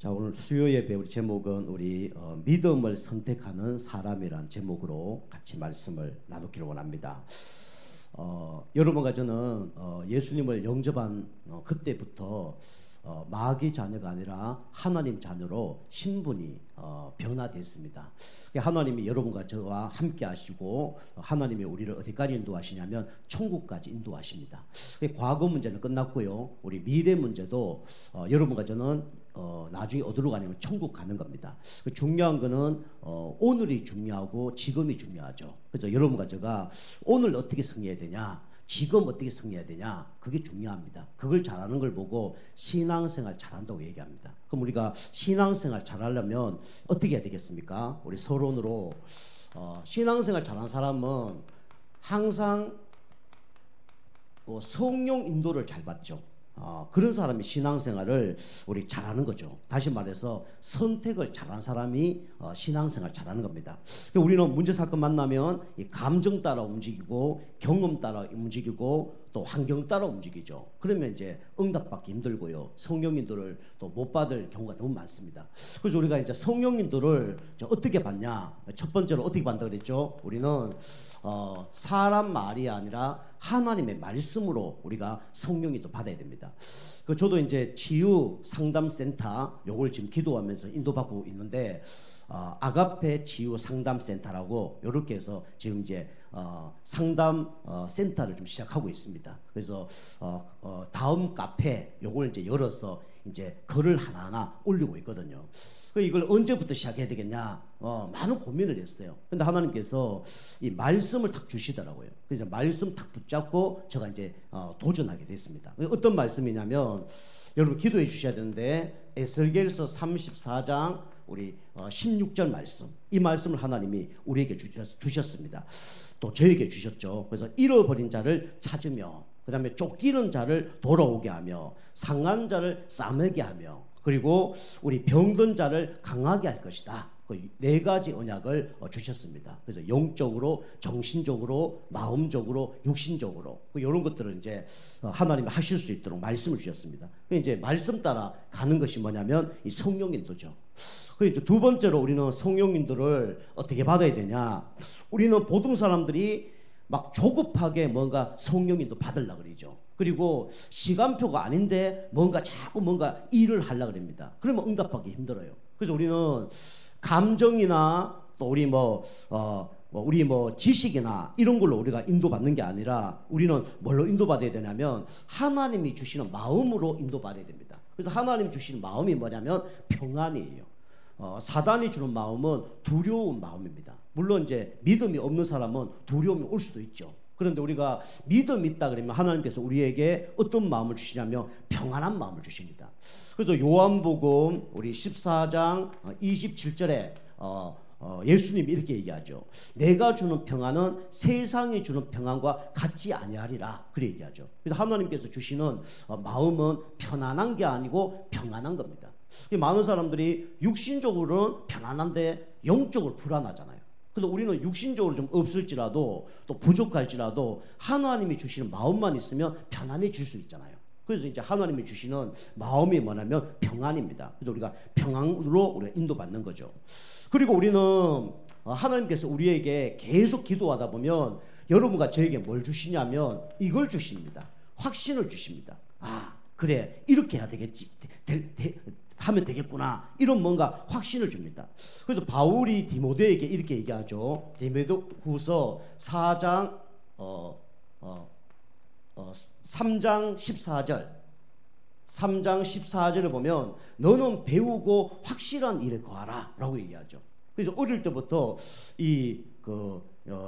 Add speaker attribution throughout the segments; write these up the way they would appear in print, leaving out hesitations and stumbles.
Speaker 1: 자, 오늘 수요 예배 우리 제목은 우리 믿음을 선택하는 사람이란 제목으로 같이 말씀을 나누기를 원합니다. 여러분과 저는 예수님을 영접한 그때부터 마귀 자녀가 아니라 하나님 자녀로 신분이 변화됐습니다. 하나님이 여러분과 저와 함께 하시고 하나님이 우리를 어디까지 인도하시냐면 천국까지 인도하십니다. 과거 문제는 끝났고요. 우리 미래 문제도 여러분과 저는 나중에 어디로 가냐면 천국 가는 겁니다. 중요한 거는 오늘이 중요하고 지금이 중요하죠. 그래서 여러분과 제가 오늘 어떻게 승리해야 되냐, 지금 어떻게 승리해야 되냐, 그게 중요합니다. 그걸 잘하는 걸 보고 신앙생활 잘한다고 얘기합니다. 그럼 우리가 신앙생활 잘하려면 어떻게 해야 되겠습니까? 우리 서론으로 신앙생활 잘하는 사람은 항상 성령 인도를 잘 받죠. 그런 사람이 신앙생활을 우리 잘하는 거죠. 다시 말해서 선택을 잘하는 사람이 신앙생활 잘하는 겁니다. 우리는 문제 사건 만나면 이 감정 따라 움직이고 경험 따라 움직이고 또 환경 따라 움직이죠. 그러면 이제 응답받기 힘들고요. 성령 인도를 또 못 받을 경우가 너무 많습니다. 그래서 우리가 이제 성령 인도를 어떻게 받냐? 첫 번째로 어떻게 받는다 그랬죠? 우리는 사람 말이 아니라 하나님의 말씀으로 우리가 성령 인도 받아야 됩니다. 저도 이제 치유 상담센터 요걸 지금 기도하면서 인도받고 있는데 아가페 치유 상담센터라고 이렇게 해서 지금 이제 상담 센터를 좀 시작하고 있습니다. 그래서 다음 카페 요걸 이제 열어서 이제 글을 하나하나 올리고 있거든요. 이걸 언제부터 시작해야 되겠냐? 많은 고민을 했어요. 근데 하나님께서 이 말씀을 딱 주시더라고요. 그래서 말씀 딱 붙잡고 제가 이제 도전하게 됐습니다. 어떤 말씀이냐면 여러분 기도해 주셔야 되는데 에스겔서 34장 우리 16절 말씀, 이 말씀을 하나님이 우리에게 주셨습니다. 또 저에게 주셨죠. 그래서 잃어버린 자를 찾으며, 그 다음에 쫓기는 자를 돌아오게 하며, 상한 자를 싸매게 하며, 그리고 우리 병든 자를 강하게 할 것이다. 그 네 가지 언약을 주셨습니다. 그래서 영적으로, 정신적으로, 마음적으로, 육신적으로 이런 것들을 이제 하나님이 하실 수 있도록 말씀을 주셨습니다. 이제 말씀 따라 가는 것이 뭐냐면 이 성령 인도죠. 그리고 이제 두 번째로 우리는 성령 인도를 어떻게 받아야 되냐? 우리는 보통 사람들이 막 조급하게 뭔가 성령 인도 받으려고 그러죠. 그리고 시간표가 아닌데 자꾸 뭔가 일을 하려고 합니다. 그러면 응답받기 힘들어요. 그래서 우리는 감정이나 또 우리 우리 지식이나 이런 걸로 우리가 인도받는 게 아니라 우리는 뭘로 인도받아야 되냐면 하나님이 주시는 마음으로 인도받아야 됩니다. 그래서 하나님이 주시는 마음이 뭐냐면 평안이에요. 사단이 주는 마음은 두려운 마음입니다. 물론 이제 믿음이 없는 사람은 두려움이 올 수도 있죠. 그런데 우리가 믿음이 있다 그러면 하나님께서 우리에게 어떤 마음을 주시냐면 평안한 마음을 주십니다. 그래서 요한복음 우리 14장 27절에 예수님이 이렇게 얘기하죠. 내가 주는 평안은 세상이 주는 평안과 같지 아니하리라. 그렇게 얘기하죠. 그래서 하나님께서 주시는 마음은 편안한 게 아니고 평안한 겁니다. 많은 사람들이 육신적으로는 편안한데 영적으로 불안하잖아요. 근데 우리는 육신적으로 좀 없을지라도 또 부족할지라도 하나님이 주시는 마음만 있으면 편안해질 수 있잖아요. 그래서 이제 하나님이 주시는 마음이 뭐냐면 평안입니다. 그래서 우리가 평안으로 우리가 인도받는 거죠. 그리고 우리는 하나님께서 우리에게 계속 기도하다 보면 여러분과 저에게 뭘 주시냐면 이걸 주십니다. 확신을 주십니다. 아, 그래, 이렇게 해야 되겠지. 하면 되겠구나. 이런 뭔가 확신을 줍니다. 그래서 바울이 디모데에게 이렇게 얘기하죠. 디모데후서 4장 3장 14절 3장 14절을 보면 너는 배우고 확실한 일에 거하라 라고 얘기하죠. 그래서 어릴 때부터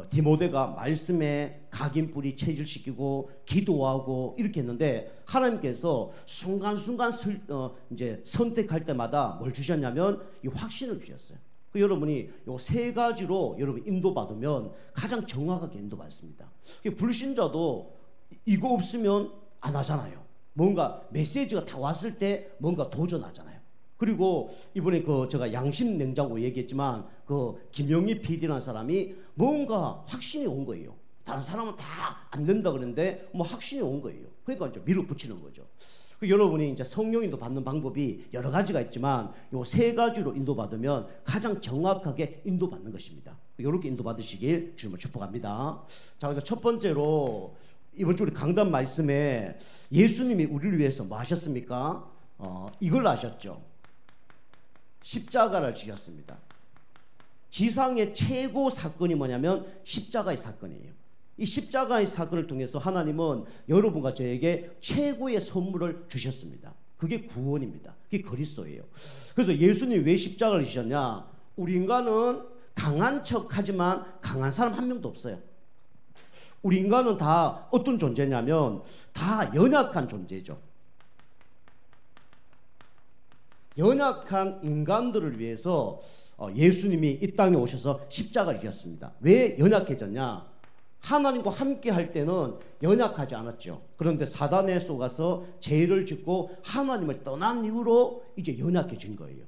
Speaker 1: 디모데가 말씀에 각인뿌리 체질시키고 기도하고 이렇게 했는데 하나님께서 순간순간 이제 선택할 때마다 뭘 주셨냐면 이 확신을 주셨어요. 여러분이 요 세 가지로 여러분 인도받으면 가장 정확하게 인도받습니다. 불신자도 이거 없으면 안 하잖아요. 뭔가 메시지가 다 왔을 때 뭔가 도전하잖아요. 그리고 이번에 제가 양심 냉장고 얘기했지만 김영희 PD라는 사람이 뭔가 확신이 온 거예요. 다른 사람은 다 안 된다 그랬는데 확신이 온 거예요. 그러니까 이제 밀어붙이는 거죠. 여러분이 이제 성령 인도 받는 방법이 여러 가지가 있지만 요 세 가지로 인도받으면 가장 정확하게 인도받는 것입니다. 이렇게 인도받으시길 주님을 축복합니다. 자, 그래서 첫 번째로 이번 주 우리 강단 말씀에 예수님이 우리를 위해서 뭐 하셨습니까? 이걸 하셨죠. 십자가를 지셨습니다. 지상의 최고 사건이 뭐냐면 십자가의 사건이에요. 이 십자가의 사건을 통해서 하나님은 여러분과 저에게 최고의 선물을 주셨습니다. 그게 구원입니다. 그게 그리스도예요. 그래서 예수님이 왜 십자가를 지셨냐? 우리 인간은 강한 척하지만 강한 사람 한 명도 없어요. 우리 인간은 다 어떤 존재냐면 다 연약한 존재죠. 연약한 인간들을 위해서 예수님이 이 땅에 오셔서 십자가를 지셨습니다. 왜 연약해졌냐? 하나님과 함께 할 때는 연약하지 않았죠. 그런데 사단에 속아서 죄를 짓고 하나님을 떠난 이후로 이제 연약해진 거예요.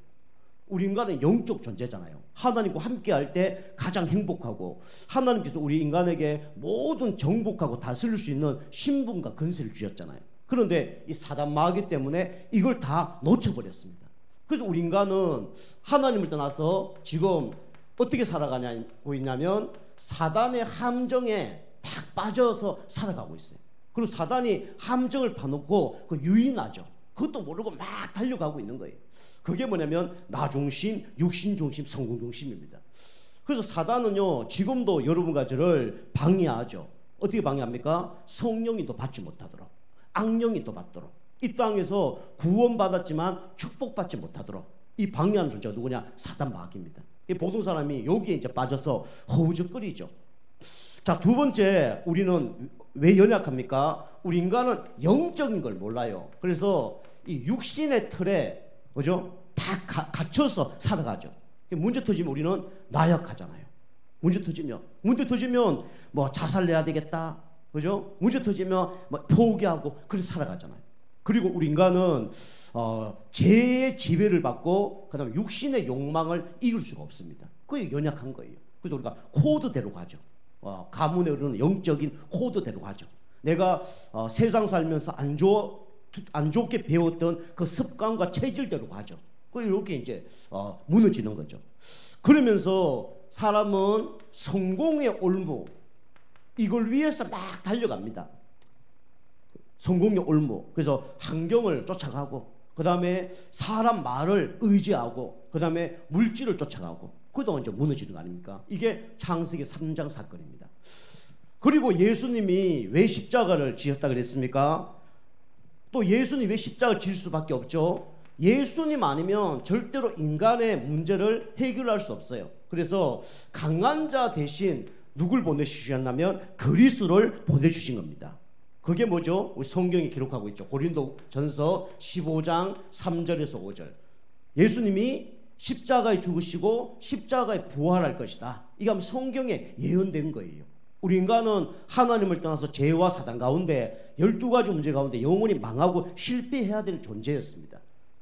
Speaker 1: 우리 인간은 영적 존재잖아요. 하나님과 함께 할 때 가장 행복하고 하나님께서 우리 인간에게 모든 정복하고 다스릴 수 있는 신분과 권세를 주셨잖아요. 그런데 이 사단 마귀 때문에 이걸 다 놓쳐버렸습니다. 그래서 우리 인간은 하나님을 떠나서 지금 어떻게 살아가고 있냐면 사단의 함정에 탁 빠져서 살아가고 있어요. 그리고 사단이 함정을 파놓고 그 유인하죠. 그것도 모르고 막 달려가고 있는 거예요. 그게 뭐냐면 나 중심, 육신 중심, 성공 중심입니다. 그래서 사단은요 지금도 여러분과 저를 방해하죠. 어떻게 방해합니까? 성령이 또 받지 못하도록, 악령이 또 받도록, 이 땅에서 구원받았지만 축복받지 못하도록 이 방해하는 존재가 누구냐? 사단 마귀입니다. 이 보통 사람이 여기에 이제 빠져서 허우적거리죠. 자, 두 번째, 우리는 왜 연약합니까? 우리 인간은 영적인 걸 몰라요. 그래서 이 육신의 틀에 그죠? 다 갇혀서 살아가죠. 문제 터지면 우리는 나약하잖아요. 문제 터지면 뭐 자살해야 되겠다, 그죠? 문제 터지면 뭐 포기하고 그렇게 살아가잖아요. 그리고 우리 인간은 죄의 지배를 받고 그다음에 육신의 욕망을 이길 수가 없습니다. 그게 연약한 거예요. 그래서 우리가 코드대로 가죠. 가문에 흐르는 영적인 코드대로 가죠. 내가 세상 살면서 안 좋게 배웠던 그 습관과 체질대로 가죠. 이렇게 이제 무너지는 거죠. 그러면서 사람은 성공의 올무, 이걸 위해서 막 달려갑니다. 성공의 올무. 그래서 환경을 쫓아가고, 그 다음에 사람 말을 의지하고, 그 다음에 물질을 쫓아가고, 그동안 이제 무너지는 거 아닙니까? 이게 창세기 3장 사건입니다. 그리고 예수님이 왜 십자가를 지었다 그랬습니까? 또 예수님이 왜 십자가를 질 수밖에 없죠? 예수님 아니면 절대로 인간의 문제를 해결할 수 없어요. 그래서 강한 자 대신 누굴 보내주셨냐면 그리스도를 보내주신 겁니다. 그게 뭐죠? 우리 성경이 기록하고 있죠. 고린도전서 15장 3절에서 5절. 예수님이 십자가에 죽으시고 십자가에 부활할 것이다. 이게 성경에 예언된 거예요. 우리 인간은 하나님을 떠나서 죄와 사단 가운데 12가지 문제 가운데 영원히 망하고 실패해야 될 존재였습니다.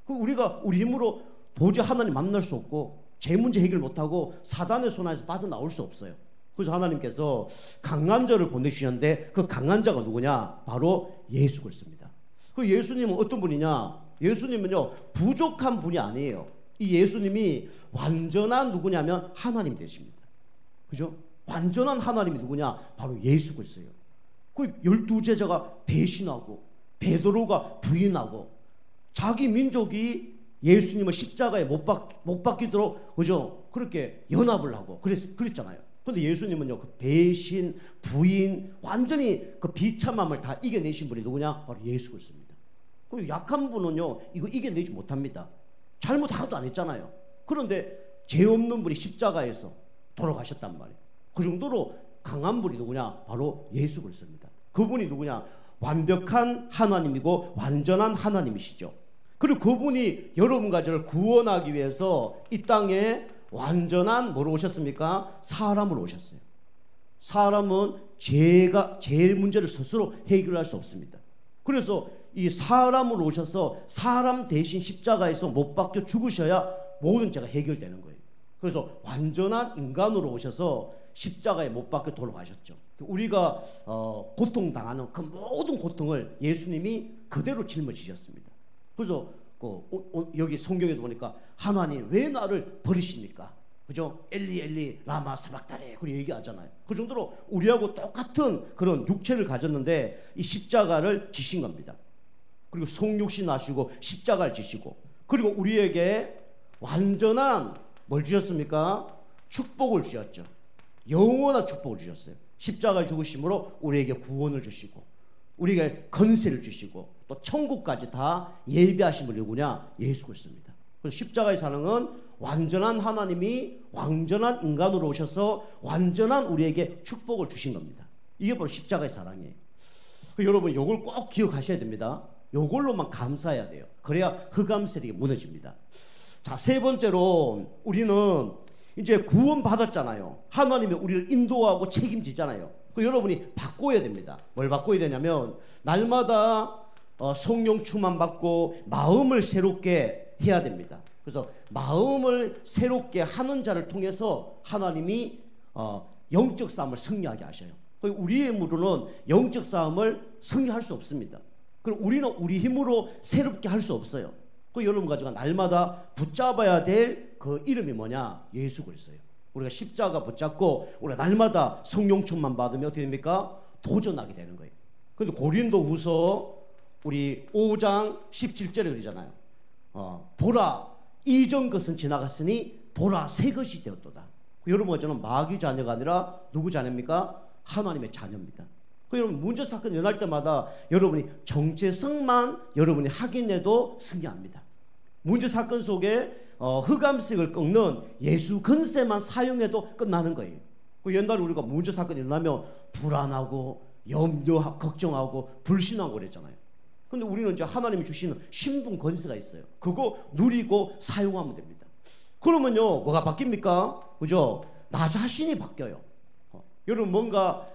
Speaker 1: 우리가 우리 힘으로 도저히 하나님 만날 수 없고 죄 문제 해결 못하고 사단의 손안에서 빠져나올 수 없어요. 그래서 하나님께서 강한 자를 보내주셨는데 그 강한 자가 누구냐? 바로 예수 그리스도입니다. 그 예수님은 어떤 분이냐? 예수님은요 부족한 분이 아니에요. 이 예수님이 완전한 누구냐면 하나님 되십니다. 그죠? 완전한 하나님이 누구냐? 바로 예수 그리스도예요. 그 12제자가 배신하고 베드로가 부인하고 자기 민족이 예수님을 십자가에 못 박히도록 그죠? 그렇게 연합을 하고 그랬잖아요. 그런데 예수님은요 그 배신, 부인, 완전히 그 비참함을 다 이겨내신 분이 누구냐? 바로 예수 그리스도입니다. 그 약한 분은요 이거 이겨내지 못합니다. 잘못 하나도 안 했잖아요. 그런데 죄 없는 분이 십자가에서 돌아가셨단 말이에요. 그 정도로 강한 분이 누구냐? 바로 예수 그리스도입니다. 그분이 누구냐? 완벽한 하나님이고 완전한 하나님이시죠. 그리고 그분이 여러분과 저를 구원하기 위해서 이 땅에 완전한 뭐로 오셨습니까? 사람으로 오셨어요. 사람은 죄 문제를 스스로 해결할 수 없습니다. 그래서 이 사람으로 오셔서 사람 대신 십자가에서 못 박혀 죽으셔야 모든 죄가 해결되는 거예요. 그래서 완전한 인간으로 오셔서 십자가에 못 박혀 돌아가셨죠. 우리가 고통당하는 그 모든 고통을 예수님이 그대로 짊어지셨습니다. 그래서 여기 성경에도 보니까 하나님 왜 나를 버리십니까? 그죠? 엘리 엘리 라마 사박다니 그렇게 얘기하잖아요. 그 정도로 우리하고 똑같은 그런 육체를 가졌는데 이 십자가를 지신 겁니다. 그리고 성육신 하시고 십자가를 지시고, 그리고 우리에게 완전한 뭘 주셨습니까? 축복을 주셨죠. 영원한 축복을 주셨어요. 십자가의 죽으심으로 우리에게 구원을 주시고 우리에게 건세를 주시고 또 천국까지 다 예비하신 분이 누구냐? 예수 그리스도입니다. 그래서 십자가의 사랑은 완전한 하나님이 완전한 인간으로 오셔서 완전한 우리에게 축복을 주신 겁니다. 이게 바로 십자가의 사랑이에요. 여러분 이걸 꼭 기억하셔야 됩니다. 이걸로만 감사해야 돼요. 그래야 흑암세력이 무너집니다. 자, 세 번째로 우리는 이제 구원 받았잖아요. 하나님이 우리를 인도하고 책임지잖아요. 그 여러분이 바꿔야 됩니다. 뭘 바꿔야 되냐면 날마다 성령 충만 받고 마음을 새롭게 해야 됩니다. 그래서 마음을 새롭게 하는 자를 통해서 하나님이 영적 싸움을 승리하게 하셔요. 우리의 힘으로는 영적 싸움을 승리할 수 없습니다. 그리고 우리는 우리 힘으로 새롭게 할 수 없어요. 그 여러분 가지고 날마다 붙잡아야 될 그 이름이 뭐냐? 예수 그리스도예요. 우리가 십자가 붙잡고 우리가 날마다 성령 충만 받으면 어떻게 됩니까? 도전하게 되는 거예요. 그런데 고린도후서 우리 5장 17절에 그러잖아요. 보라 이전 것은 지나갔으니 보라 새 것이 되었도다. 여러분 저는 마귀 자녀가 아니라 누구 자녀입니까? 하나님의 자녀입니다. 여러분 문제 사건 일어날 때마다 여러분이 정체성만 여러분이 확인해도 승리합니다. 문제 사건 속에 흑암색을 꺾는 예수 근세만 사용해도 끝나는 거예요. 옛날에 우리가 문제 사건이 일어나면 불안하고 염려하고 걱정하고 불신하고 그랬잖아요. 근데 우리는 이제 하나님이 주시는 신분 권세가 있어요. 그거 누리고 사용하면 됩니다. 그러면요 뭐가 바뀝니까? 그죠? 나 자신이 바뀌어요. 여러분 뭔가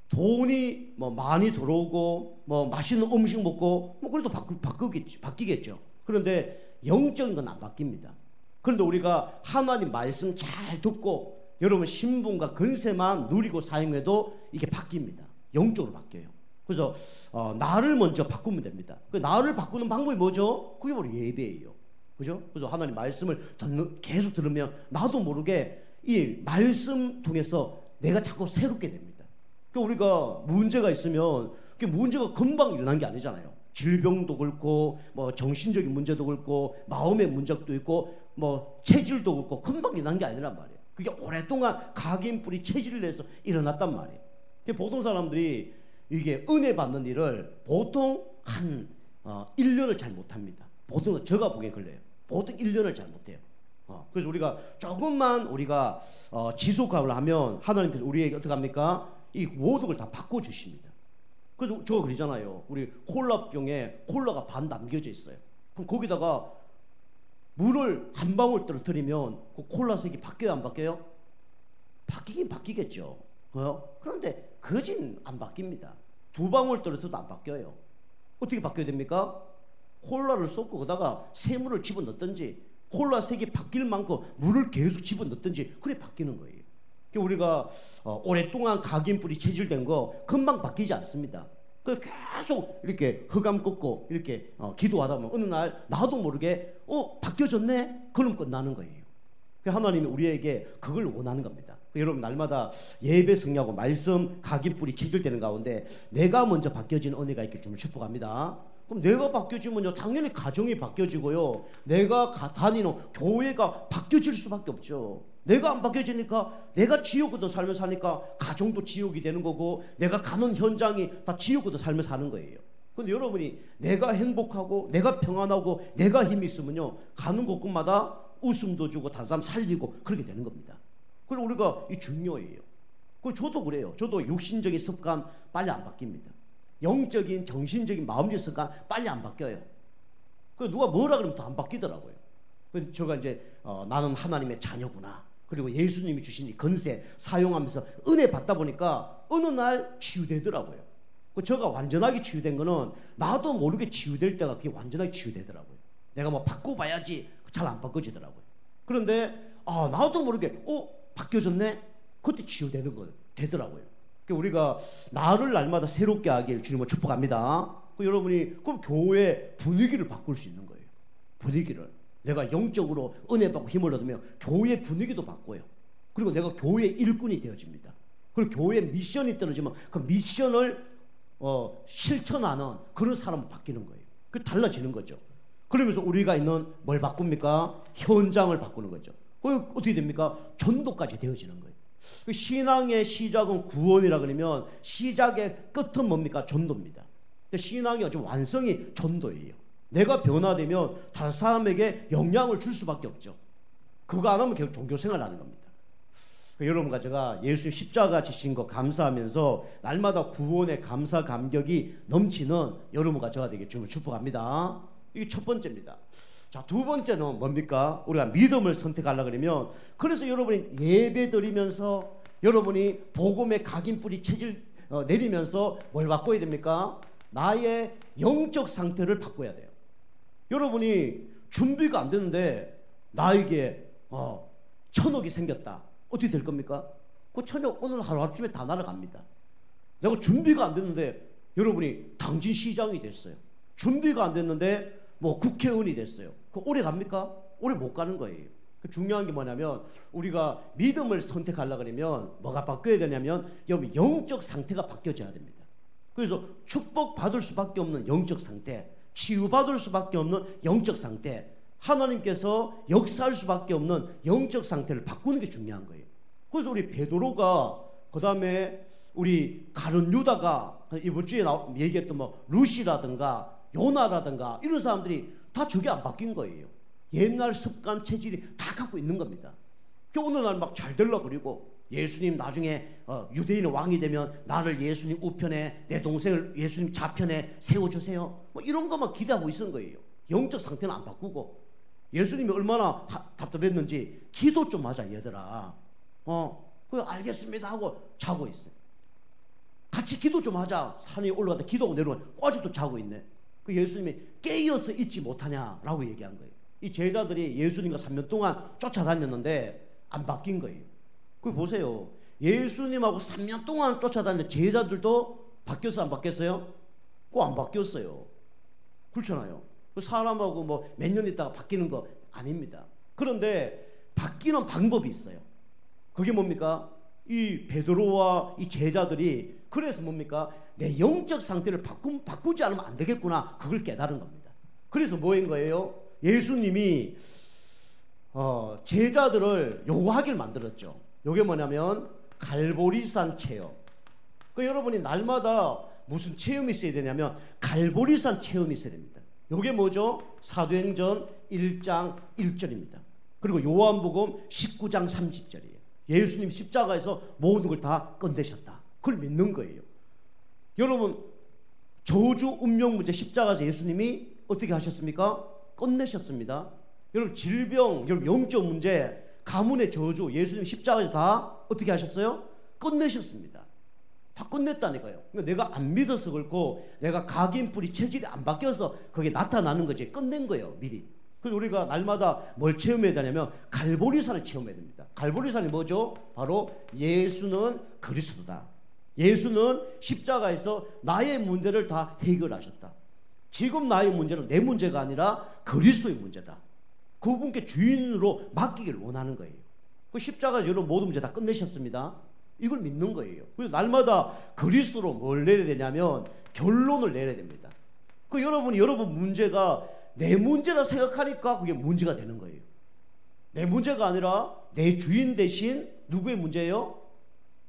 Speaker 1: 돈이 뭐 많이 들어오고 뭐 맛있는 음식 먹고 뭐 그래도 바뀌겠죠. 그런데 영적인 건 안 바뀝니다. 그런데 우리가 하나님 말씀 잘 듣고 여러분 신분과 권세만 누리고 사용해도 이게 바뀝니다. 영적으로 바뀌어요. 그래서 나를 먼저 바꾸면 됩니다. 그 나를 바꾸는 방법이 뭐죠? 그게 바로 예배예요. 그죠? 그래서 하나님 말씀을 계속 들으면 나도 모르게 이 말씀 통해서 내가 자꾸 새롭게 됩니다. 그러니까 우리가 문제가 있으면 그 문제가 금방 일어난 게 아니잖아요. 질병도 그렇고 뭐 정신적인 문제도 그렇고 마음의 문제도 있고 뭐 체질도 그렇고 금방 일어난 게 아니란 말이에요. 그게 오랫동안 각인뿌리 체질을 내서 일어났단 말이에요. 보통 사람들이 이게 은혜 받는 일을 보통 한 1년을 잘 못합니다. 보통 제가 보기엔 그래요. 보통 1년을 잘 못해요. 그래서 우리가 조금만 우리가 지속하려 하면 하나님께서 우리에게 어떻게 합니까? 이 모든 걸 다 바꿔주십니다. 그래서 저거 그러잖아요. 우리 콜라병에 콜라가 반 남겨져 있어요. 그럼 거기다가 물을 한 방울 떨어뜨리면 그 콜라 색이 바뀌어요, 안 바뀌어요? 바뀌긴 바뀌겠죠. 그런데 거진 안 바뀝니다. 두 방울 떨어뜨려도 안 바뀌어요. 어떻게 바뀌어야 됩니까? 콜라를 쏟고 거기다가 새물을 집어넣든지 콜라 색이 바뀔 만큼 물을 계속 집어넣든지 그래 바뀌는 거예요. 우리가 오랫동안 각인뿌리 체질된 거 금방 바뀌지 않습니다. 계속 이렇게 흑암 꺾고 이렇게 기도하다 보면 어느 날 나도 모르게 바뀌어졌네? 그럼 끝나는 거예요. 하나님이 우리에게 그걸 원하는 겁니다. 여러분 날마다 예배 승리하고 말씀 각인뿌리 체질되는 가운데 내가 먼저 바뀌어지는 은혜가 있길 좀 축복합니다. 그럼 내가 바뀌어지면요 당연히 가정이 바뀌어지고요 내가 다니는 교회가 바뀌어질 수밖에 없죠. 내가 안 바뀌어지니까 내가 지옥으로 삶을 사니까 가정도 지옥이 되는 거고 내가 가는 현장이 다 지옥으로 삶을 사는 거예요. 그런데 여러분이 내가 행복하고 내가 평안하고 내가 힘이 있으면요 가는 곳곳마다 웃음도 주고 다른 사람 살리고 그렇게 되는 겁니다. 그리고 우리가 이 중요해요. 저도 그래요. 저도 육신적인 습관 빨리 안 바뀝니다. 영적인 정신적인 마음적인 습관 빨리 안 바뀌어요. 누가 뭐라 그러면 더 안 바뀌더라고요. 그래서 제가 이제 나는 하나님의 자녀구나. 그리고 예수님이 주신 이 건세 사용하면서 은혜 받다 보니까 어느 날 치유되더라고요. 제가 완전하게 치유된 거는 나도 모르게 치유될 때가 그게 완전하게 치유되더라고요. 내가 뭐 바꿔봐야지 잘 안 바꿔지더라고요. 그런데 나도 모르게 바뀌어졌네? 그때 치유되는 거 되더라고요. 우리가 나를 날마다 새롭게 하길 주님을 축복합니다. 여러분이 그럼 교회 분위기를 바꿀 수 있는 거예요. 분위기를. 내가 영적으로 은혜 받고 힘을 얻으면 교회 분위기도 바꿔요. 그리고 내가 교회 일꾼이 되어집니다. 그리고 교회 미션이 떨어지면 그 미션을 실천하는 그런 사람으로 바뀌는 거예요. 그 달라지는 거죠. 그러면서 우리가 있는 뭘 바꿉니까? 현장을 바꾸는 거죠. 어떻게 됩니까? 전도까지 되어지는 거예요. 신앙의 시작은 구원이라 그러면 시작의 끝은 뭡니까? 전도입니다. 신앙의 어떤 완성이 전도예요. 내가 변화되면 다른 사람에게 영향을 줄 수밖에 없죠. 그거 안 하면 계속 종교생활을 하는 겁니다. 여러분과 제가 예수님 십자가 지신 거 감사하면서 날마다 구원의 감사 감격이 넘치는 여러분과 제가 되게 주님을 축복합니다. 이게 첫 번째입니다. 자, 두 번째는 뭡니까? 우리가 믿음을 선택하려고 그러면, 그래서 여러분이 예배 드리면서 여러분이 복음의 각인뿌리 체질 내리면서 뭘 바꿔야 됩니까? 나의 영적 상태를 바꿔야 돼요. 여러분이 준비가 안 되는데 나에게 1,000억이 생겼다. 어떻게 될 겁니까? 그 1,000억 오늘 하루아침에 다 날아갑니다. 내가 준비가 안 됐는데 여러분이 당진 시장이 됐어요. 준비가 안 됐는데 뭐 국회의원이 됐어요. 그 오래 갑니까? 오래 못 가는 거예요. 중요한 게 뭐냐면 우리가 믿음을 선택하려고 하면 뭐가 바뀌어야 되냐면 여러분 영적 상태가 바뀌어져야 됩니다. 그래서 축복받을 수밖에 없는 영적 상태, 치유받을 수밖에 없는 영적 상태, 하나님께서 역사할 수밖에 없는 영적 상태를 바꾸는 게 중요한 거예요. 그래서 우리 베드로가, 그 다음에 우리 가룟 유다가, 이번 주에 얘기했던 뭐 루시라든가 요나라든가 이런 사람들이 다 저게 안 바뀐 거예요. 옛날 습관 체질이 다 갖고 있는 겁니다. 오늘날 막 잘 되려 그리고 예수님 나중에 유대인의 왕이 되면 나를 예수님 우편에, 내 동생을 예수님 좌편에 세워주세요. 뭐 이런 것만 기대하고 있는 거예요. 영적 상태는 안 바꾸고. 예수님이 얼마나 답답했는지 기도 좀 하자 얘들아. 그래 알겠습니다 하고 자고 있어요. 같이 기도 좀 하자. 산에 올라가다 기도하고 내려오면 아직도 자고 있네. 그 예수님이 깨어서 있지 못하냐라고 얘기한 거예요. 이 제자들이 예수님과 3년 동안 쫓아다녔는데 안 바뀐 거예요. 그 보세요. 예수님하고 3년 동안 쫓아다니는 제자들도 바뀌었어 안 바뀌었어요? 꼭 안 바뀌었어요. 그렇잖아요. 사람하고 뭐 몇 년 있다가 바뀌는 거 아닙니다. 그런데 바뀌는 방법이 있어요. 그게 뭡니까? 이 베드로와 이 제자들이 그래서 뭡니까? 내 영적 상태를 바꾸지 않으면 안 되겠구나. 그걸 깨달은 겁니다. 그래서 뭐인 거예요? 예수님이 제자들을 요구하기를 만들었죠. 요게 뭐냐면 갈보리산 체험. 여러분이 날마다 무슨 체험이 있어야 되냐면 갈보리산 체험이 있어야 됩니다. 요게 뭐죠? 사도행전 1장 1절입니다. 그리고 요한복음 19장 30절이에요. 예수님 십자가에서 모든 걸 다 끝내셨다. 그걸 믿는 거예요. 여러분 저주 운명 문제 십자가에서 예수님이 어떻게 하셨습니까? 끝내셨습니다. 여러분 질병, 여러분 영적 문제, 가문의 저주 예수님 십자가에서 다 어떻게 하셨어요? 끝내셨습니다. 다 끝냈다니까요. 그러니까 내가 안 믿어서 그렇고 내가 각인뿌리 체질이 안 바뀌어서 그게 나타나는 거지. 끝낸 거예요 미리. 그래서 우리가 날마다 뭘 체험해야 되냐면 갈보리산을 체험해야 됩니다. 갈보리산이 뭐죠? 바로 예수는 그리스도다. 예수는 십자가에서 나의 문제를 다 해결하셨다. 지금 나의 문제는 내 문제가 아니라 그리스도의 문제다. 그분께 주인으로 맡기기를 원하는 거예요. 그 십자가에서 여러분 모든 문제 다 끝내셨습니다. 이걸 믿는 거예요. 그래서 날마다 그리스도로 뭘 내려야 되냐면 결론을 내려야 됩니다. 여러분이 여러분 문제가 내 문제라 생각하니까 그게 문제가 되는 거예요. 내 문제가 아니라 내 주인 대신 누구의 문제예요?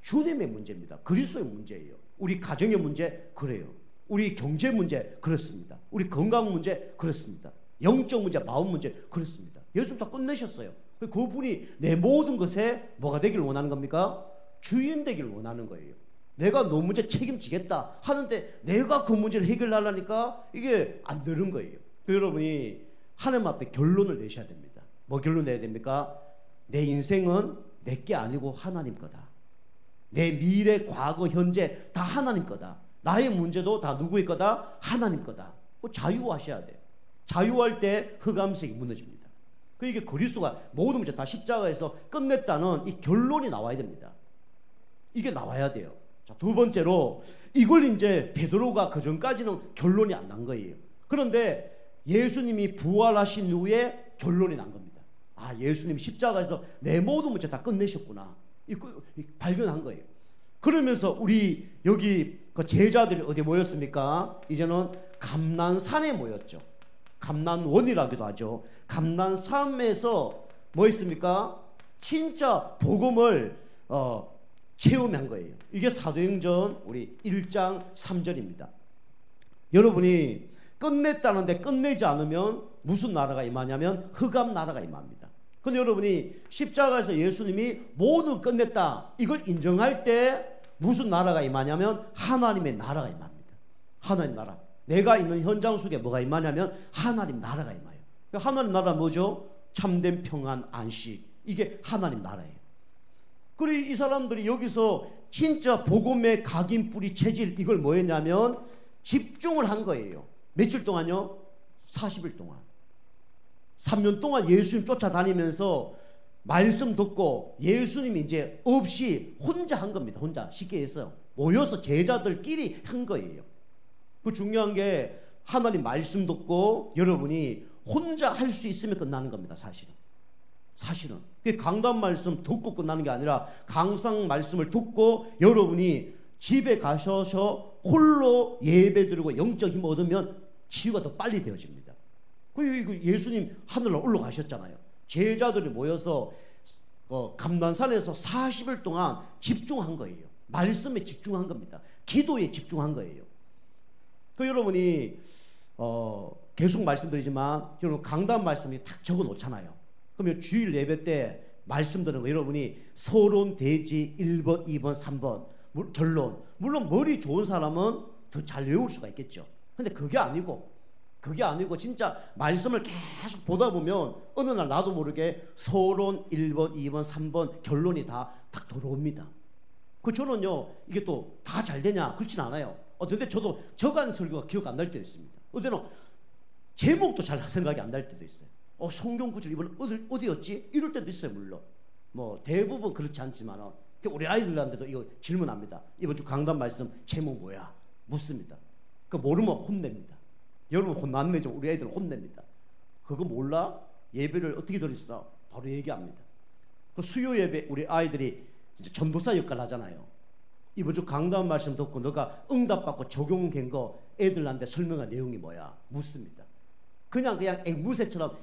Speaker 1: 주님의 문제입니다. 그리스도의 문제예요. 우리 가정의 문제 그래요. 우리 경제 문제 그렇습니다. 우리 건강 문제 그렇습니다. 영적 문제, 마음 문제 그렇습니다. 예수님 다 끝내셨어요. 그분이 내 모든 것에 뭐가 되기를 원하는 겁니까? 주인 되기를 원하는 거예요. 내가 너 문제 책임지겠다 하는데 내가 그 문제를 해결하려니까 이게 안 되는 거예요. 여러분이 하나님 앞에 결론을 내셔야 됩니다. 뭐 결론 내야 됩니까? 내 인생은 내게 아니고 하나님 거다. 내 미래, 과거, 현재 다 하나님 거다. 나의 문제도 다 누구의 거다? 하나님 거다. 자유하셔야 돼요. 자유할 때 흑암색이 무너집니다. 이게 그리스도가 모든 문제 다 십자가에서 끝냈다는 이 결론이 나와야 됩니다. 이게 나와야 돼요. 자, 두 번째로 이걸 이제 베드로가 그 전까지는 결론이 안 난 거예요. 그런데 예수님이 부활하신 후에 결론이 난 겁니다. 아, 예수님이 십자가에서 내 모든 문제 다 끝내셨구나. 발견한 거예요. 그러면서 우리 여기 그 제자들이 어디 모였습니까? 이제는 감난산에 모였죠. 감난원이라기도 하죠. 감난산에서 뭐 있습니까? 진짜 복음을 체험한 거예요. 이게 사도행전 우리 1장 3절입니다. 여러분이 끝냈다는데 끝내지 않으면 무슨 나라가 임하냐면 흑암 나라가 임합니다. 근데 여러분이 십자가에서 예수님이 모두 끝냈다 이걸 인정할 때 무슨 나라가 임하냐면 하나님의 나라가 임합니다. 하나님 나라. 내가 있는 현장 속에 뭐가 임하냐면 하나님 나라가 임해요. 하나님 나라 뭐죠? 참된 평안 안식. 이게 하나님 나라예요. 그리고 이 사람들이 여기서 진짜 복음의 각인 뿌리 체질 이걸 뭐 했냐면 집중을 한 거예요. 며칠 동안요? 40일 동안. 3년 동안 예수님 쫓아다니면서 말씀 듣고 예수님이 이제 없이 혼자 한 겁니다. 혼자 쉽게 해서 모여서 제자들끼리 한 거예요. 그 중요한 게 하나님 말씀 듣고 여러분이 혼자 할 수 있으면 끝나는 겁니다. 사실은 강단 말씀 듣고 끝나는 게 아니라 강상 말씀을 듣고 여러분이 집에 가셔서 홀로 예배드리고 영적 힘 얻으면 치유가 더 빨리 되어집니다. 그 예수님 하늘로 올라가셨잖아요. 제자들이 모여서 감난산에서 40일 동안 집중한 거예요. 말씀에 집중한 겁니다. 기도에 집중한 거예요. 그 여러분이 계속 말씀드리지만 여러분 강단 말씀이 딱 적어 놓잖아요. 그러면 주일 예배 때 말씀 드리는 거 여러분이 서론 대지 1번, 2번, 3번 결론. 물론 머리 좋은 사람은 더 잘 외울 수가 있겠죠. 근데 그게 아니고 진짜 말씀을 계속 보다 보면 어느 날 나도 모르게 서론 1번, 2번, 3번 결론이 다 딱 들어옵니다. 저는요 이게 또 다 잘 되냐 그렇진 않아요. 근데 저도 저간 설교가 기억 안 날 때도 있습니다. 어때는 제목도 잘 생각이 안 날 때도 있어요. 성경 구절 이번 어디였지? 이럴 때도 있어요. 물론 뭐 대부분 그렇지 않지만 우리 아이들한테도 이거 질문합니다. 이번 주 강단 말씀 제목 뭐야? 묻습니다. 모르면 혼냅니다. 여러분 혼났네죠. 우리 애들 혼냅니다. 그거 몰라? 예배를 어떻게 드렸어? 바로 얘기합니다. 수요 예배 우리 아이들이 진짜 전도사 역할 하잖아요. 이번 주 강단 말씀 듣고 너가 응답받고 적용된 거 애들한테 설명한 내용이 뭐야? 묻습니다. 그냥 앵무새처럼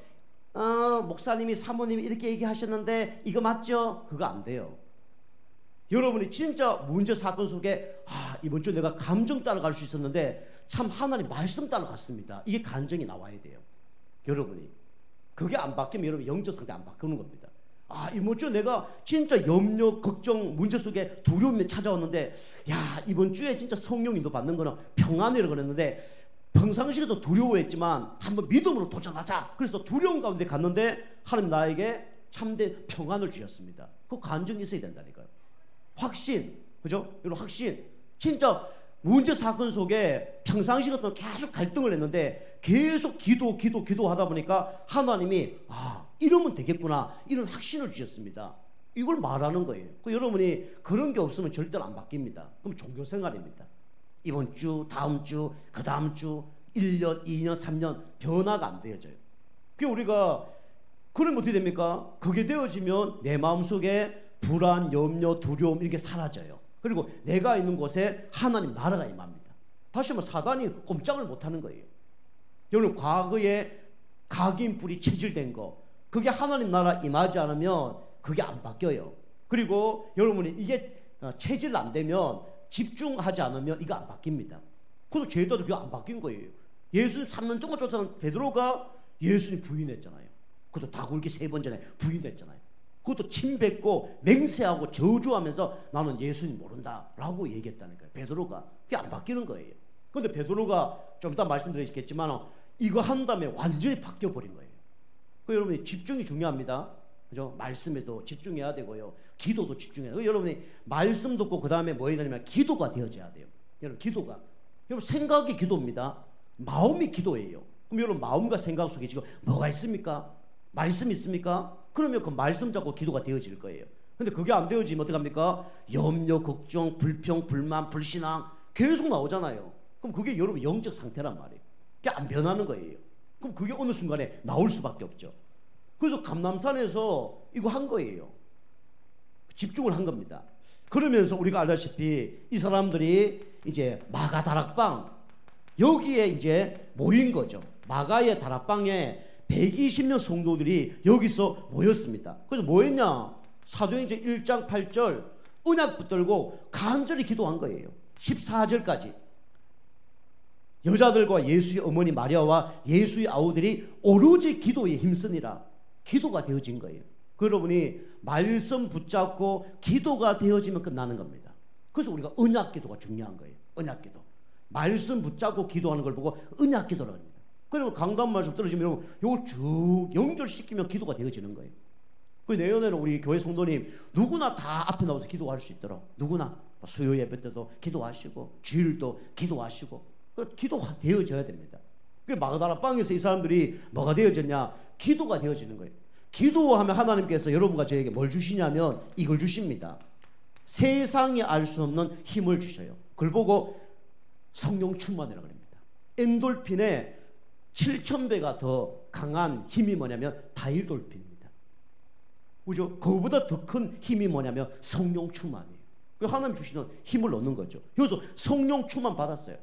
Speaker 1: 목사님이 사모님이 이렇게 얘기하셨는데 이거 맞죠? 그거 안 돼요. 여러분이 진짜 문제 사건 속에 이번 주 내가 감정 따라갈 수 있었는데 참 하나님 말씀 따라갔습니다. 이게 감정이 나와야 돼요. 여러분이 그게 안 바뀌면 여러분 영적 상태 안 바꾸는 겁니다. 이번 주 내가 진짜 염려, 걱정, 문제 속에 두려움이 찾아왔는데 이번 주에 진짜 성령 인도 받는 거는 평안이라고 그랬는데 평상시에도 두려워했지만 한번 믿음으로 도전하자. 그래서 두려움 가운데 갔는데 하나님 나에게 참된 평안을 주셨습니다. 그 간증이 있어야 된다니까요. 확신, 그죠? 이런 확신. 진짜 문제 사건 속에 평상시 같은 계속 갈등을 했는데 계속 기도하다 보니까 하나님이 이러면 되겠구나 이런 확신을 주셨습니다. 이걸 말하는 거예요. 여러분이 그런 게 없으면 절대로 안 바뀝니다. 그럼 종교생활입니다. 이번 주, 다음 주, 그 다음 주 1년, 2년, 3년 변화가 안 되어져요. 우리가 그러면 어떻게 됩니까? 그게 되어지면 내 마음속에 불안, 염려, 두려움 이렇게 사라져요. 그리고 내가 있는 곳에 하나님 나라가 임합니다. 다시 한번 사단이 꼼짝을 못하는 거예요. 여러분 과거에 각인 뿌리 체질된 거 그게 하나님 나라 임하지 않으면 그게 안 바뀌어요. 그리고 여러분이 이게 체질 안 되면 집중하지 않으면 이거 안 바뀝니다. 그래서 제자도 그게 안 바뀐 거예요. 예수님 3년 동안 쫓아간 베드로가 예수님 부인했잖아요. 그것도 다굴기 3번 전에 부인했잖아요. 그것도 침뱉고 맹세하고 저주하면서 나는 예수님 모른다 라고 얘기했다니까요. 베드로가. 그게 안 바뀌는 거예요. 그런데 베드로가 좀 이따 말씀드리겠지만 이거 한 다음에 완전히 바뀌어버린 거예요. 여러분이 집중이 중요합니다. 그죠? 말씀에도 집중해야 되고요. 기도도 집중해야 돼요. 여러분이 말씀 듣고 그 다음에 뭐 해야 되냐면 기도가 되어져야 돼요. 여러분 기도가. 여러분 생각이 기도입니다. 마음이 기도예요. 그럼 여러분 마음과 생각 속에 지금 뭐가 있습니까? 말씀 있습니까? 그러면 그 말씀 잡고 기도가 되어질 거예요. 근데 그게 안 되어지면 어떡합니까? 염려, 걱정, 불평, 불만, 불신앙 계속 나오잖아요. 그럼 그게 여러분 영적 상태란 말이에요. 그게 안 변하는 거예요. 그럼 그게 어느 순간에 나올 수밖에 없죠. 그래서 감람산에서 이거 한 거예요. 집중을 한 겁니다. 그러면서 우리가 알다시피 이 사람들이 이제 마가 다락방 여기에 이제 모인 거죠. 마가의 다락방에 120명 성도들이 여기서 모였습니다. 그래서 뭐 했냐? 사도행전 1장 8절 언약 붙들고 간절히 기도한 거예요. 14절까지 여자들과 예수의 어머니 마리아와 예수의 아우들이 오로지 기도에 힘쓰니라. 기도가 되어진 거예요. 여러분이 말씀 붙잡고 기도가 되어지면 끝나는 겁니다. 그래서 우리가 언약 기도가 중요한 거예요. 언약 기도. 말씀 붙잡고 기도하는 걸 보고 언약 기도라고 합니다. 그리고 강단 말씀 떨어지면 이걸 쭉 연결시키면 기도가 되어지는 거예요. 그 내년에는 우리 교회 성도님 누구나 다 앞에 나와서 기도할 수 있도록 누구나 수요 예배 때도 기도하시고 주일도 기도하시고 기도가 되어져야 됩니다. 그 마가다락방에서 이 사람들이 뭐가 되어졌냐? 기도가 되어지는 거예요. 기도하면 하나님께서 여러분과 저에게 뭘 주시냐면 이걸 주십니다. 세상이 알 수 없는 힘을 주셔요. 그걸 보고 성령 충만이라고 합니다. 엔돌핀의 7,000배가 더 강한 힘이 뭐냐면 다이돌핀입니다. 그죠? 그거보다 더 큰 힘이 뭐냐면 성령 충만이에요. 하나님 주시는 힘을 얻는 거죠. 그래서 성령 충만 받았어요.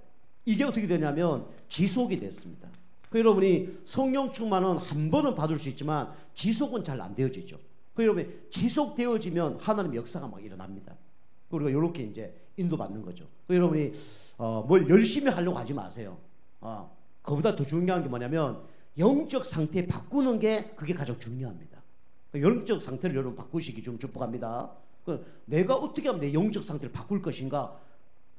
Speaker 1: 이게 어떻게 되냐면 지속이 됐습니다. 여러분이 성령 충만은 한 번은 받을 수 있지만 지속은 잘 안 되어지죠. 여러분이 지속되어지면 하나님의 역사가 막 일어납니다. 우리가 이렇게 이제 인도받는 거죠. 여러분이 뭘 열심히 하려고 하지 마세요. 그보다 더 중요한 게 뭐냐면 영적 상태 바꾸는 게 그게 가장 중요합니다. 영적 상태를 여러분 바꾸시기 좀 축복합니다. 내가 어떻게 하면 내 영적 상태를 바꿀 것인가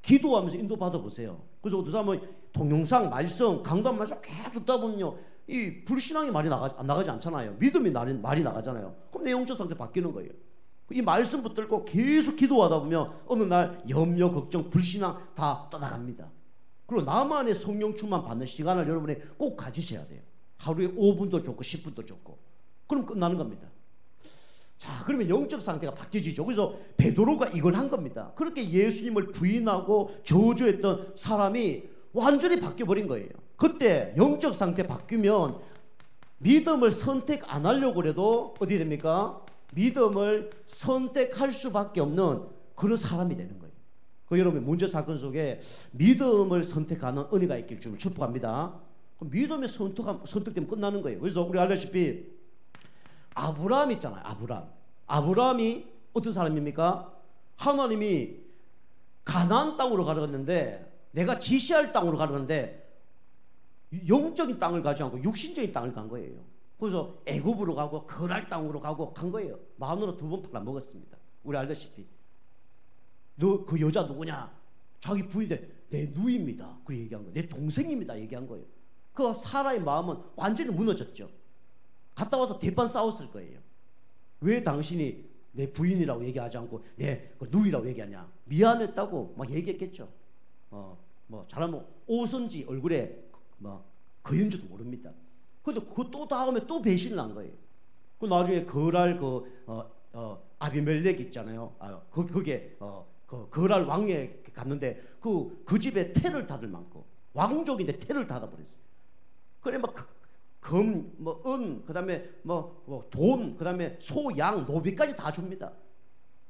Speaker 1: 기도하면서 인도받아 보세요. 그래서 어떤 사람은 동영상, 말씀, 강단 말씀 계속 듣다 보면요 이 불신앙이 말이 나가지 않잖아요. 믿음이 말이 나가잖아요. 그럼 내 영적 상태 바뀌는 거예요. 이 말씀 붙들고 계속 기도하다 보면 어느 날 염려, 걱정, 불신앙 다 떠나갑니다. 그리고 나만의 성령 충만 받는 시간을 여러분이 꼭 가지셔야 돼요. 하루에 5분도 좋고 10분도 좋고 그럼 끝나는 겁니다. 자, 그러면 영적 상태가 바뀌어지죠. 그래서 베드로가 이걸 한 겁니다. 그렇게 예수님을 부인하고 저주했던 사람이 완전히 바뀌어버린 거예요. 그때 영적 상태 바뀌면 믿음을 선택 안 하려고 해도 어떻게 됩니까? 믿음을 선택할 수밖에 없는 그런 사람이 되는 거예요. 여러분 문제 사건 속에 믿음을 선택하는 은혜가 있길 좀 축복합니다. 믿음의 선택되면 끝나는 거예요. 그래서 우리 알다시피 아브라함 있잖아요. 아브라함이 어떤 사람입니까? 하나님이 가나안 땅으로 가려는데 내가 지시할 땅으로 가려는데 영적인 땅을 가지 않고 육신적인 땅을 간 거예요. 그래서 애굽으로 가고 거랄 땅으로 가고 간 거예요. 마누라 2번 팔아먹었습니다. 우리 알다시피 너 그 여자 누구냐? 자기 부인인데 내 누이입니다. 그 얘기한 거예요. 내 동생입니다. 얘기한 거예요. 그 사라의 마음은 완전히 무너졌죠. 갔다 와서 대판 싸웠을 거예요. 왜 당신이 내 부인이라고 얘기하지 않고 내 그 누이라고 얘기하냐? 미안했다고 막 얘기했겠죠. 뭐 잘하면 오선지 얼굴에 뭐 그인지도 모릅니다. 근데 그 또 다음에 또 배신을 한 거예요. 그 나중에 거랄 아비멜렉 있잖아요. 거기에 그 거랄 왕에 갔는데 그 집에 태를 다들 많고 왕족인데 태를 닫아 버렸어요. 그래 막 금, 뭐 은, 그다음에 뭐 돈, 그다음에 소, 양, 노비까지 다 줍니다.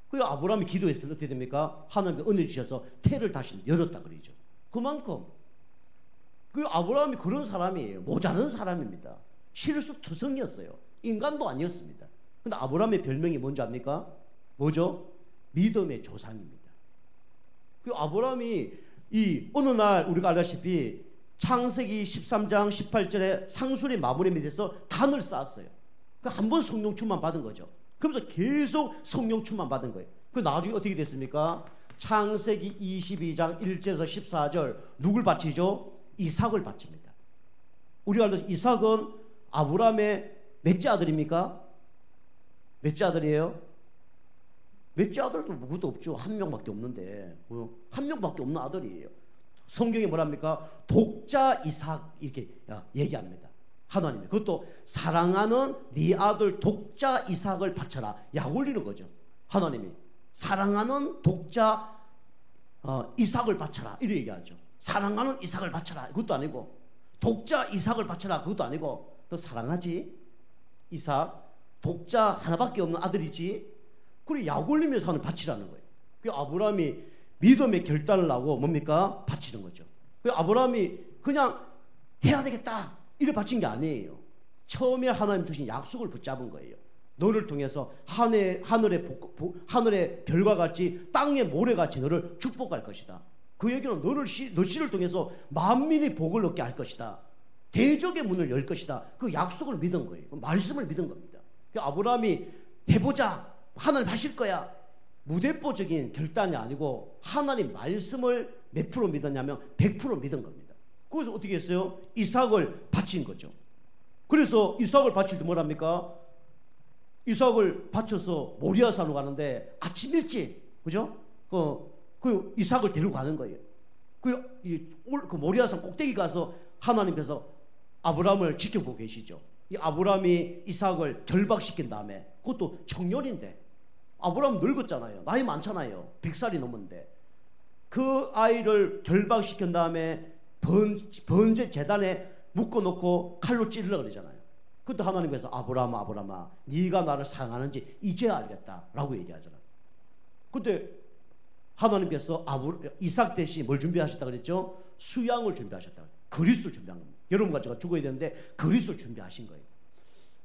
Speaker 1: 그 아브라함이 기도했을 때 어떻게 됩니까? 하나님께 은혜 주셔서 태를 다시 열었다 그러죠. 그만큼 그 아브라함이 그런 사람이에요. 모자란 사람입니다. 실수투성이었어요. 인간도 아니었습니다. 근데 아브라함의 별명이 뭔지 압니까? 뭐죠? 믿음의 조상입니다. 그 아브라함이 이 어느 날 우리가 알다시피 창세기 13장 18절에 상술의 마무리 밑에서 단을 쌓았어요. 그 한 번 성령 충만 받은 거죠. 그러면서 계속 성령 충만 받은 거예요. 그 나중에 어떻게 됐습니까? 창세기 22장 1절에서 14절 누굴 바치죠? 이삭을 바칩니다. 우리가 알다시피 이삭은 아브라함의 몇째 아들입니까? 몇째 아들이에요? 몇째 아들도 누구도 없죠. 한 명밖에 없는데 한 명밖에 없는 아들이에요. 성경에 뭐랍니까? 독자 이삭 이렇게 얘기합니다. 하나님이 그것도 사랑하는 네 아들 독자 이삭을 바쳐라. 약 올리는 거죠. 하나님이 사랑하는 독자 이삭을 바쳐라 이렇게 얘기하죠. 사랑하는 이삭을 바쳐라 그것도 아니고, 독자 이삭을 바쳐라 그것도 아니고, 너 사랑하지? 이삭 독자 하나밖에 없는 아들이지. 그래 약 올리면서 하는 바치라는 거예요. 그 아브라함이 믿음의 결단을 하고 뭡니까? 바치는 거죠. 그 아브라함이 그냥 해야 되겠다 이래 바친 게 아니에요. 처음에 하나님 주신 약속을 붙잡은 거예요. 너를 통해서 하늘의 별과 같이 땅의 모래같이 너를 축복할 것이다. 그 얘기는 너 씨를 통해서 만민이 복을 얻게 할 것이다. 대적의 문을 열 것이다. 그 약속을 믿은 거예요. 그 말씀을 믿은 겁니다. 그 아브라함이 해보자, 하나님 하실 거야, 무대뽀적인 결단이 아니고 하나님 말씀을 몇 프로 믿었냐면 100% 믿은 겁니다. 그래서 어떻게 했어요? 이삭을 바친 거죠. 그래서 이삭을 바칠 때 뭐랍니까? 이삭을 바쳐서 모리아산으로 가는데 아침 일찍, 그죠? 그 이삭을 데리고 가는 거예요. 그 모리아산 꼭대기 가서 하나님께서 아브라함을 지켜보고 계시죠. 이 아브라함이 이삭을 결박시킨 다음에, 그것도 청년인데, 아브라함 늙었잖아요. 나이 많잖아요. 100살이 넘었는데 그 아이를 결박시킨 다음에 번제 재단에 묶어놓고 칼로 찌르려고 그러잖아요. 그때 하나님께서 아브라함아 아브라함아 네가 나를 사랑하는지 이제 알겠다 라고 얘기하잖아요. 그때 하나님께서 이삭 대신 뭘 준비하셨다 그랬죠? 수양을 준비하셨다. 그리스도를 준비한 겁니다. 여러분과 제가 죽어야 되는데 그리스도를 준비하신 거예요.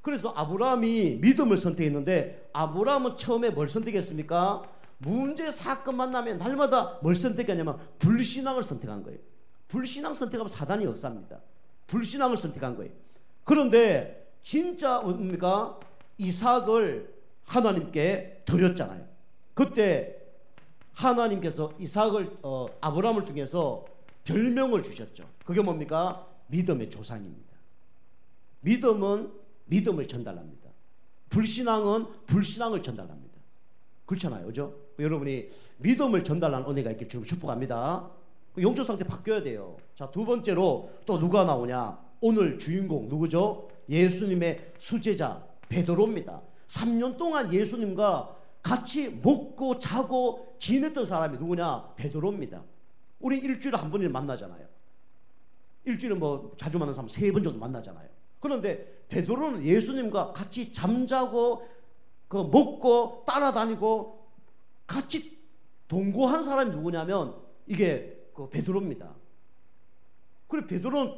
Speaker 1: 그래서 아브라함이 믿음을 선택했는데, 아브라함은 처음에 뭘 선택했습니까? 문제 사건 만나면 날마다 뭘 선택했냐면 불신앙을 선택한 거예요. 불신앙 선택하면 사단이 역사입니다. 불신앙을 선택한 거예요. 그런데 진짜 뭡니까? 이삭을 하나님께 드렸잖아요. 그때 하나님께서 이삭을 아브라함을 통해서 별명을 주셨죠. 그게 뭡니까? 믿음의 조상입니다. 믿음은 믿음을 전달합니다. 불신앙은 불신앙을 전달합니다. 그렇잖아요, 그죠? 여러분이 믿음을 전달하는 은혜가 있길 주님 축복합니다. 영적 상태 바뀌어야 돼요. 자, 두 번째로 또 누가 나오냐? 오늘 주인공 누구죠? 예수님의 수제자 베드로입니다. 3년 동안 예수님과 같이 먹고 자고 지냈던 사람이 누구냐? 베드로입니다. 우리 일주일에 한 번을 만나잖아요. 일주일에 뭐 자주 만나는 사람 3번 정도 만나잖아요. 그런데 베드로는 예수님과 같이 잠자고 먹고 따라다니고 같이 동거한 사람이 누구냐면 이게 베드로입니다. 그리고 베드로는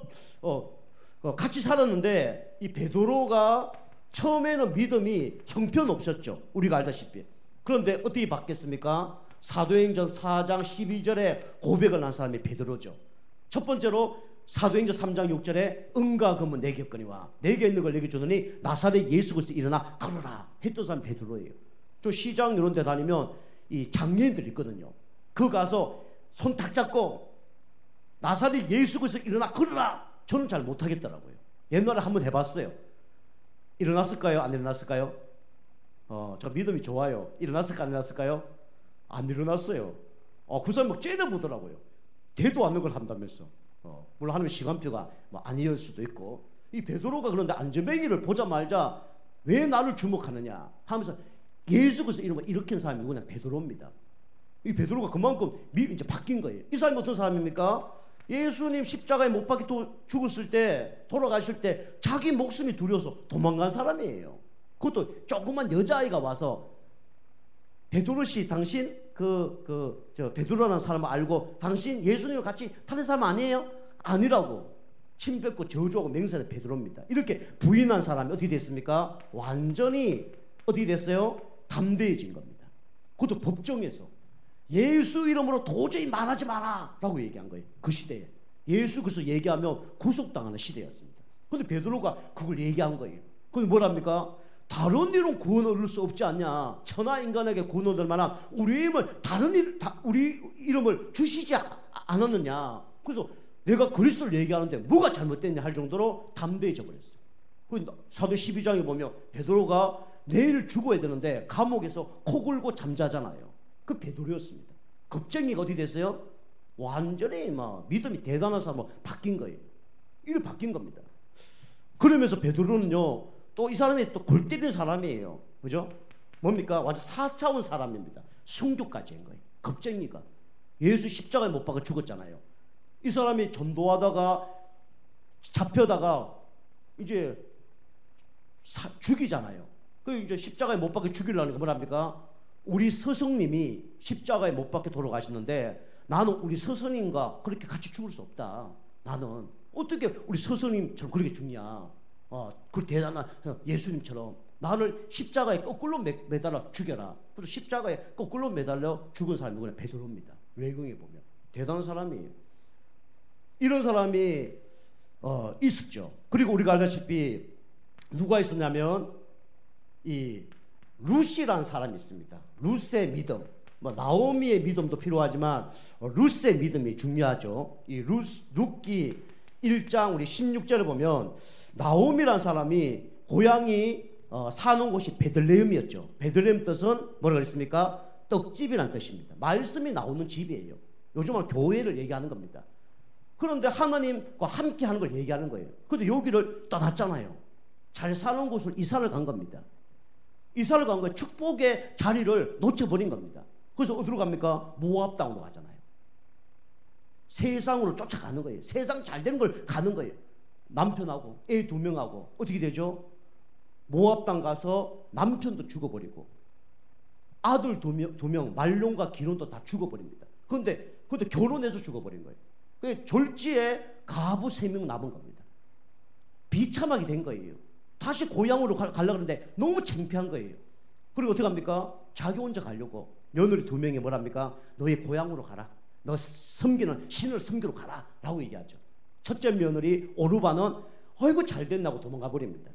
Speaker 1: 같이 살았는데, 이 베드로가 처음에는 믿음이 형편없었죠. 우리가 알다시피. 그런데 어떻게 바뀌었습니까? 사도행전 4장 12절에 고백을 한 사람이 베드로죠. 첫 번째로 사도행전 3장 6절에 은과 금은 내게 없거니와 내게 있는 걸 내게 주더니 나사렛 예수 그리스도 일어나 걸어라 했던 사람이 베드로예요. 저 시장 이런 데 다니면 이 장례인들 있거든요. 그 가서 손 탁 잡고 나사렛 예수 그리스도 일어나 걸어라. 저는 잘 못하겠더라고요. 옛날에 한번 해봤어요. 일어났을까요? 안 일어났을까요? 저 믿음이 좋아요. 일어났을까 안 일어났을까요? 안 일어났어요. 그 사람 막 째려보더라고요. 되도 않는 걸 한다면서. 물론 하나님의 시간표가 아니었을 수도 있고. 이 베드로가 그런데 안전뱅이를 보자마자 왜 나를 주목하느냐 하면서 예수 그리스도 이런 거 일으킨 사람이 누구냐? 베드로입니다. 이 베드로가 그만큼 이제 바뀐 거예요. 이 사람이 어떤 사람입니까? 예수님 십자가에 못 박혀 죽었을 때, 돌아가실 때 자기 목숨이 두려워서 도망간 사람이에요. 그것도 조그만 여자아이가 와서 베드로 씨, 당신 저 베드로라는 사람을 알고 당신 예수님과 같이 타는 사람 아니에요? 아니라고 침 뱉고 저주하고 맹세하는 베드로입니다. 이렇게 부인한 사람이 어떻게 됐습니까? 완전히 어떻게 됐어요? 담대해진 겁니다. 그것도 법정에서 예수 이름으로 도저히 말하지 마라 라고 얘기한 거예요. 그 시대에 예수 그리스도 얘기하면 구속당하는 시대였습니다. 그런데 베드로가 그걸 얘기한 거예요. 그런데 뭐랍니까? 다른 이름 구원을 얻을 수 없지 않냐? 천하 인간에게 구원 얻을 만한 우리 이름을 주시지 않았느냐? 그래서 내가 그리스도를 얘기하는데 뭐가 잘못됐냐 할 정도로 담대해져 버렸어요. 사도 12장에 보면 베드로가 내일 죽어야 되는데 감옥에서 코 골고 잠자잖아요. 그 베드로였습니다. 겁쟁이가 어디 됐어요? 완전히 믿음이 대단한 사람으로 바뀐 거예요. 이렇게 바뀐 겁니다. 그러면서 베드로는요, 또 이 사람이 또 골 때리는 사람이에요. 그죠? 뭡니까? 완전 4차원 사람입니다. 순교까지 한 거예요. 겁쟁이가. 예수 십자가에 못 박아 죽었잖아요. 이 사람이 전도하다가 잡혀다가 이제 죽이잖아요. 그 이제 십자가에 못 박혀 죽이려는 게 뭐랍니까? 우리 스승님이 십자가에 못 박혀 돌아가셨는데 나는 우리 스승님과 그렇게 같이 죽을 수 없다. 나는 어떻게 우리 스승님처럼 그렇게 죽냐? 그 대단한 예수님처럼 나를 십자가에 거꾸로 매달아 죽여라. 그래서 십자가에 거꾸로 매달려 죽은 사람이 누구냐? 베드로입니다. 외경에 보면 대단한 사람이에요. 이런 사람이 있었죠. 그리고 우리가 알다시피 누가 있었냐면 이 루시라는 사람이 있습니다. 루스의 믿음, 나오미의 믿음도 필요하지만 루스의 믿음이 중요하죠. 이 룻기 1장 우리 16절을 보면 나오미라는 사람이 고향이 사는 곳이 베들레헴이었죠. 베들레헴 뜻은 뭐라고 했습니까? 떡집이라는 뜻입니다. 말씀이 나오는 집이에요. 요즘은 교회를 얘기하는 겁니다. 그런데 하나님과 함께 하는 걸 얘기하는 거예요. 그런데 여기를 떠났잖아요. 잘 사는 곳을 이사를 간 겁니다. 이사를 간 거예요. 축복의 자리를 놓쳐버린 겁니다. 그래서 어디로 갑니까? 모압 땅으로 가잖아요. 세상으로 쫓아가는 거예요. 세상 잘 되는 걸 가는 거예요. 남편하고 애 2명하고 어떻게 되죠? 모압 땅 가서 남편도 죽어버리고 아들 2명 말론과 기론도 다 죽어버립니다. 그런데 결혼해서 죽어버린 거예요. 졸지에 가부 3명 남은 겁니다. 비참하게 된 거예요. 다시 고향으로 가려고 하는데 너무 창피한 거예요. 그리고 어떻게 합니까? 자기 혼자 가려고 며느리 2명이 뭐랍니까? 너의 고향으로 가라. 너 섬기는 신을 섬기러 가라 라고 얘기하죠. 첫째 며느리 오르바는 아이고 잘 됐나고 도망가 버립니다.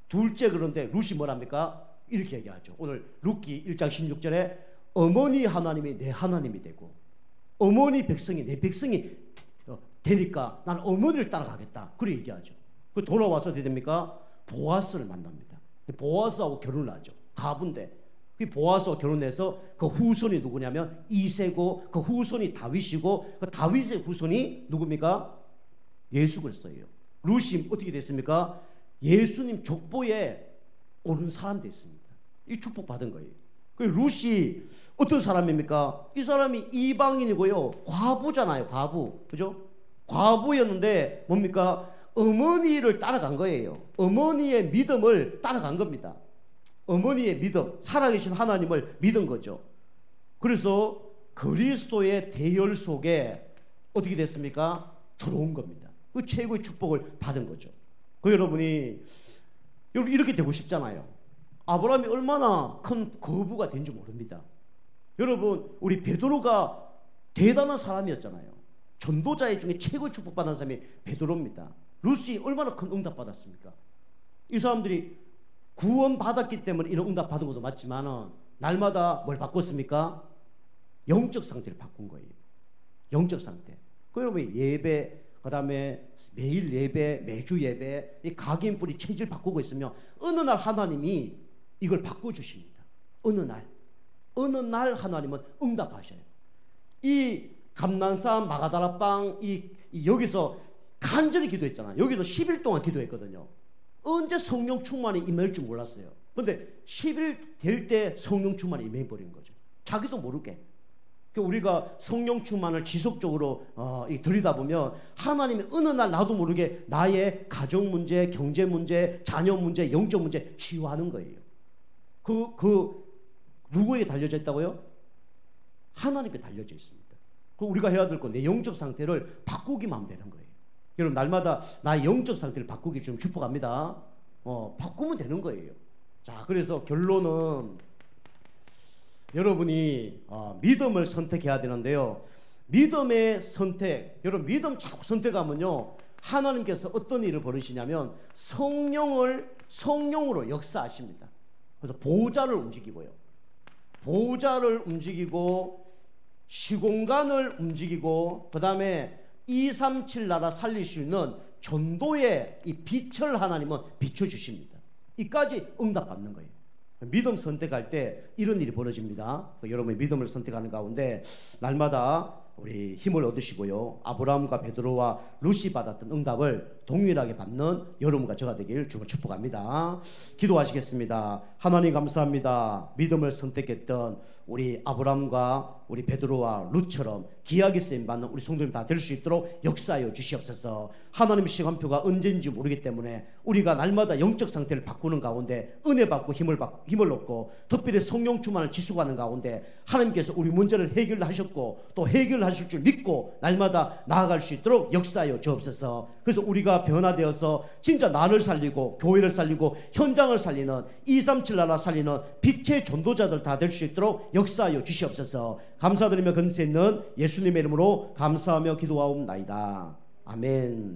Speaker 1: 둘째 그런데 룻이 뭐랍니까? 이렇게 얘기하죠. 오늘 룻기 1장 16절에 어머니 하나님이 내 하나님이 되고 어머니 백성이 내 백성이 되니까 나는 어머니를 따라가겠다. 그렇게 얘기하죠. 그 돌아와서 어떻게 됩니까? 보아스를 만납니다. 보아스하고 결혼을 하죠. 가부인데 그 보아스와 결혼해서 그 후손이 누구냐면 이세고 그 후손이 다윗이고 그 다윗의 후손이 누굽니까? 예수 그리스도예요. 룻이 어떻게 됐습니까? 예수님 족보에 오른 사람 됐습니다. 이 축복 받은 거예요. 그 룻이 어떤 사람입니까? 이 사람이 이방인이고요. 과부잖아요. 과부. 그죠? 과부였는데 뭡니까? 어머니를 따라간 거예요. 어머니의 믿음을 따라간 겁니다. 어머니의 믿음, 살아계신 하나님을 믿은 거죠. 그래서 그리스도의 대열 속에 어떻게 됐습니까? 들어온 겁니다. 그 최고의 축복을 받은 거죠. 그 여러분 이렇게 되고 싶잖아요. 아브라함이 얼마나 큰 거부가 된지 모릅니다. 여러분 우리 베드로가 대단한 사람이었잖아요. 전도자의 중에 최고의 축복받은 사람이 베드로입니다. 룻이 얼마나 큰 응답 받았습니까? 이 사람들이 구원 받았기 때문에 이런 응답 받은 것도 맞지만 날마다 뭘 바꿨습니까? 영적 상태를 바꾼 거예요. 영적 상태. 그 여러분 예배, 그 다음에 매일 예배, 매주 예배, 이 각인뿌리 체질 바꾸고 있으면 어느 날 하나님이 이걸 바꿔주십니다. 어느 날 하나님은 응답하셔요. 이 감난산 마가다라빵 여기서 간절히 기도했잖아요. 여기도 10일 동안 기도했거든요. 언제 성령 충만이 임할 줄 몰랐어요. 그런데 10일 될 때 성령 충만이 임해버린 거죠. 자기도 모르게. 우리가 성령 충만을 지속적으로 들이다보면 하나님이 어느 날 나도 모르게 나의 가정 문제, 경제 문제, 자녀 문제, 영적 문제 치유하는 거예요. 누구에게 달려져 있다고요? 하나님께 달려져 있습니다. 우리가 해야 될 건 내 영적 상태를 바꾸기만 하면 되는 거예요. 여러분 날마다 나의 영적 상태를 바꾸기 좀 축복합니다. 바꾸면 되는 거예요. 자, 그래서 결론은 여러분이 믿음을 선택해야 되는데요. 믿음의 선택, 여러분 믿음 자꾸 선택하면요 하나님께서 어떤 일을 벌이시냐면 성령으로 역사하십니다. 그래서 보좌를 움직이고요. 보좌를 움직이고 시공간을 움직이고 그 다음에 237 나라 살릴 수 있는 전도의 이 빛을 하나님은 비춰주십니다. 이까지 응답받는 거예요. 믿음 선택할 때 이런 일이 벌어집니다. 여러분이 믿음을 선택하는 가운데 날마다 우리 힘을 얻으시고요. 아브라함과 베드로와 룻이 받았던 응답을 동일하게 받는 여러분과 저가 되길 주로 축복합니다. 기도하시겠습니다. 하나님 감사합니다. 믿음을 선택했던 우리 아브라함과 우리 베드로와 룻처럼 귀하게 쓰임받는 우리 성도님 다 될 수 있도록 역사하여 주시옵소서. 하나님의 시간표가 언제인지 모르기 때문에 우리가 날마다 영적 상태를 바꾸는 가운데 은혜 받고 힘을 얻고 특별히 성령 충만을 지속하는 가운데 하나님께서 우리 문제를 해결하셨고 또 해결하실 줄 믿고 날마다 나아갈 수 있도록 역사하여 주옵소서. 그래서 우리가 변화되어서 진짜 나를 살리고 교회를 살리고 현장을 살리는 237 나라 살리는 빛의 전도자들 다 될 수 있도록 역사하여 주시옵소서. 감사드리며 근세 있는 예수님의 이름으로 감사하며 기도하옵나이다. 아멘.